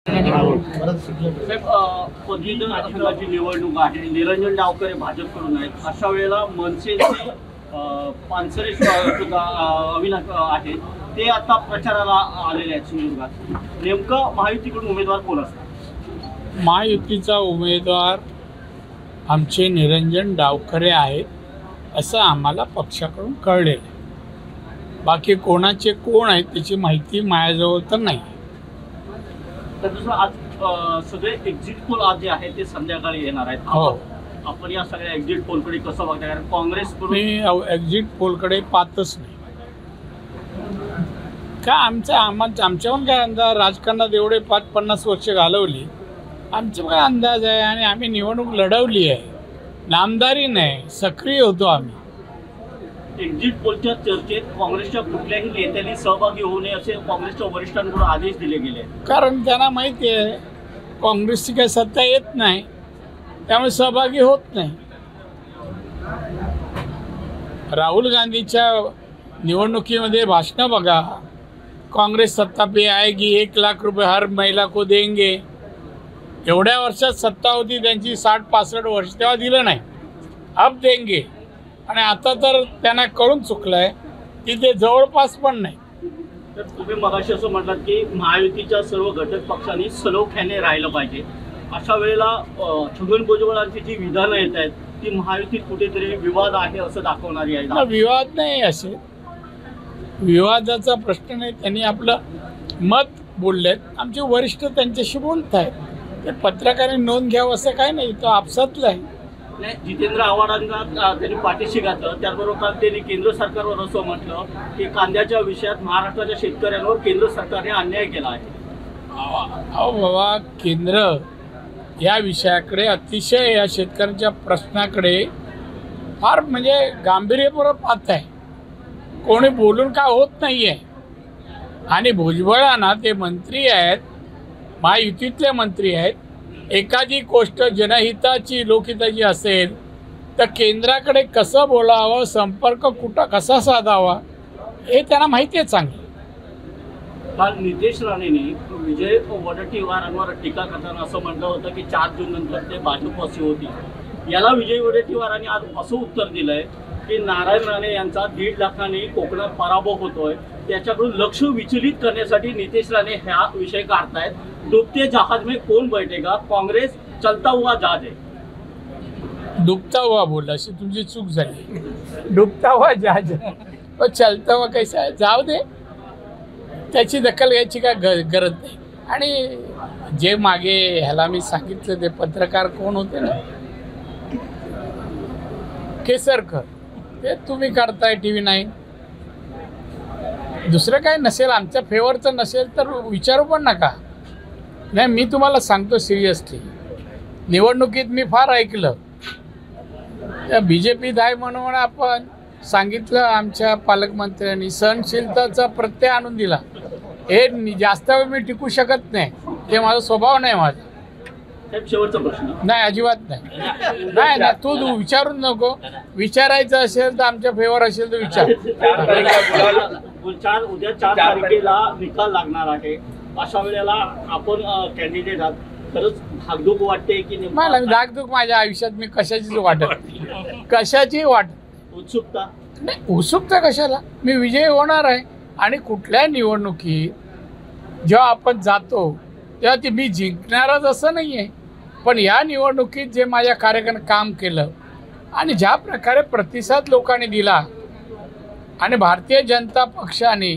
साहेब, पदवीधर असण्याची निवडणूक आहे. निरंजन डावकर भाजपकडून आहेत. अशा वेळेला मनसेचे पानसरे सुद्धा अविनाश आहेत, ते आता प्रचाराला आलेले आहेत सिंधुदुर्गात. नेमकं महायुतीकडून उमेदवार कोण असतात? महायुतीचा उमेदवार आमचे निरंजन डावखरे आहेत असं आम्हाला पक्षाकडून कळलेलं आहे. बाकी कोणाचे कोण आहेत त्याची माहिती माझ्याजवळ तर नाही. तर दुसरं, आज सगळे एक्झिट पोल आज जे आहे ते संध्याकाळी येणार आहेत. हो, आपण या सगळ्या एक्झिट पोलकडे कसं बघता? कारण काँग्रेसकडून मी एक्झिट पोलकडे पाहतच नाही. का आमच्याहून काय अंदाज? राजकारणात एवढे 50 वर्ष घालवली, आमचा काय अंदाज आहे? आणि आम्ही निवडणूक लढवली आहे, नामदारी नाही, सक्रिय होतो आम्ही. एक्झिट पोलच्या चर्चेत काँग्रेसच्या कुठल्याही नेत्यांनी सहभागी होऊ नये असे काँग्रेसच्या वरिष्ठांकडून आदेश दिले गेले. कारण त्यांना माहिती आहे काँग्रेसची काही सत्ता येत नाही, त्यामुळे सहभागी होत नाही. राहुल गांधीच्या निवडणुकीमध्ये भाषणं बघा, काँग्रेस सत्ता पे आएगी, 1 लाख रुपये हर महिला को देंगे. एवढ्या वर्षात सत्ता होती त्यांची 60-65 वर्ष, तेव्हा दिलं नाही. अब देंगे. आणि आता तर त्यांना कळून चुकलं आहे की ते जवळपास पण नाही. तर तुम्ही मगाशी असं म्हटलात की महायुतीच्या सर्व घटक पक्षांनी सलोख्याने राहिलं पाहिजे. अशा वेळेला छगन भुजबळांची जी विधानं येत आहेत ती महायुतीत कुठेतरी विवाद आहे असं दाखवणारी आहे. विवाद नाही, असे विवादाचा प्रश्न नाही. त्यांनी आपलं मत बोललेत, आमचे वरिष्ठ त्यांच्याशी बोलत आहेत. ते पत्रकारांनी नोंद घ्यावं असं काय नाही, तो आपसातलं आहे. जितेंद्र आव्हाडांना त्यांनी पाठीशी घातलं. त्याचबरोबर काल त्यांनी केंद्र सरकारवर असं म्हटलं की कांद्याच्या विषयात महाराष्ट्राच्या शेतकऱ्यांवर केंद्र सरकारने अन्याय केला आहे. अहो बाबा, केंद्र या विषयाकडे अतिशय, या शेतकऱ्यांच्या प्रश्नाकडे फार म्हणजे गांभीर्यपूर्वक पाहत आहे. कोणी बोलून का होत नाही आहे. आणि भुजबळांना, ते मंत्री आहेत, महायुतीतले मंत्री आहेत, एखादी गोष्ट जनहिताची, लोकहिताची असेल तर केंद्राकडे कसं बोलावं, संपर्क कुठं कसा साधावा हे त्यांना माहिती आहे चांगलं. काल नितेश राणेंनी विजय वडेट्टीवारांवर टीका करताना असं म्हटलं होतं की 4 जून नंतर ते भाजपवासी होती. याला विजय वडेट्टीवारांनी आज असं उत्तर दिलंय की नारायण राणे यांचा 1.5 लाखांनी कोकणात पराभव होतोय, त्याच्याकडून लक्ष विचलित करण्यासाठी नितेश राणे हा विषय काढतायत. डुबते जहाज में कौन बैठेगा, काँग्रेस चलता हुआ जहाज आहे. डुबता हुआ बोला, अशी तुमची चूक झाली. डुबता हुआ जहाज चलता हुआ कैसा आहे? जाऊ दे, त्याची दखल घ्यायची काय गरज नाही. आणि जे मागे ह्याला मी सांगितलं ते पत्रकार कोण होते ना, केसरकर, ते तुम्ही करताय TV9. दुसरं काय नसेल, आमच्या फेवरचं नसेल तर विचारू पण नका. नाही, मी तुम्हाला सांगतो सिरियसली, निवडणुकीत मी फार ऐकलं त्या BJPत आहे म्हणून आपण सांगितलं, आमच्या पालकमंत्र्यांनी सहनशीलताचा प्रत्यय आणून दिला. हे जास्त वेळ मी टिकू शकत नाही, ते माझा स्वभाव नाही. माझा शेवटचा प्रश्न नाही, अजिबात नाही. नाही, तू विचारून नको. विचारायचं असेल तर आमच्या फेवर असेल तर विचार. उद्या 4 तारखेला निकाल लागणार आहे. अशा वेळेला आपण कॅन्डिडेट आहात, खरंच धाकधूक वाटते की मला धाकधूक माझ्या आयुष्यात मी कशाचीच वाटत, कशाची वाटत. उत्सुकता नाही, उत्सुकता कशाला? मी विजयी होणार आहे. आणि कुठल्या निवडणुकीत जेव्हा आपण जातो तेव्हा ती मी जिंकणारच असं नाही आहे. पण या निवडणुकीत जे माझ्या कार्यकर्त्यांनी काम केलं आणि ज्या प्रकारे प्रतिसाद लोकांनी दिला आणि भारतीय जनता पक्षाने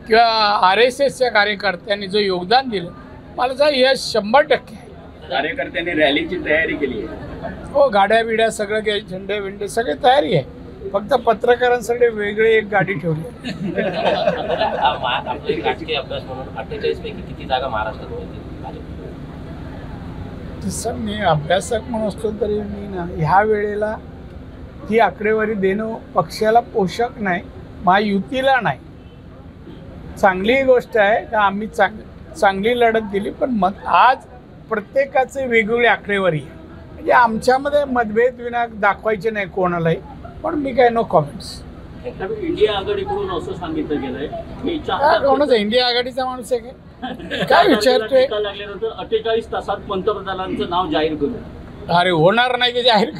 किंवा RSSच्या कार्यकर्त्यांनी जो योगदान दिलं, मला तर यश 100% आहे. कार्यकर्त्यांनी रॅलीची तयारी केली आहे. हो, गाड्या बिड्या सगळं काही, झेंडे विंडे सगळे तयारी आहे. फक्त पत्रकारांसाठी वेगळी एक गाडी ठेवली. राजकीय अभ्यास म्हणून 48 पैकी किती जागा महाराष्ट्रात होतील? तसं मी अभ्यासक म्हणून असतो तरी मी ना ह्या वेळेला ती आकडेवारी देणं पक्षाला पोषक नाही, महायुतीला नाही. चांगली गोष्ट आहे का आम्ही चांगली लढत दिली, पण आज प्रत्येकाचे वेगवेगळी आकडेवारी आहे. म्हणजे आमच्यामध्ये मतभेद विना दाखवायचे नाही कोणालाही. पण मी काय नो कॉमेंट्स. इंडिया आघाडीकडून असं सांगितलं गेलंय की कोणाचा इंडिया आघाडीचा माणूस आहे काय? काय विचारतोय? टीका लागल्यानंतर 48 तासात पंतप्रधानांचं नाव जाहीर करू. अरे होणार नाही की जाहीर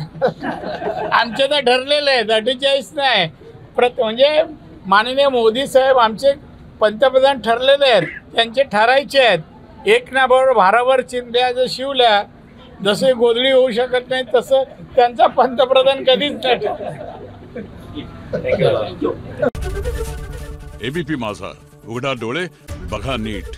आमचे तर ठरलेलं आहे 48 नाही म्हणजे माननीय मोदी साहेब आमचे पंतप्रधान ठरलेले आहेत, त्यांचे ठरायचे आहेत. एक ना बरोबर भारावर चिंध्या जर शिवल्या जसे गोधडी होऊ शकत नाही तसं त्यांचा पंतप्रधान कधीच नाही ठरला. थँक्यू. थँक्यू. एबीपी माझा, उघडा डोळे बघा नीट.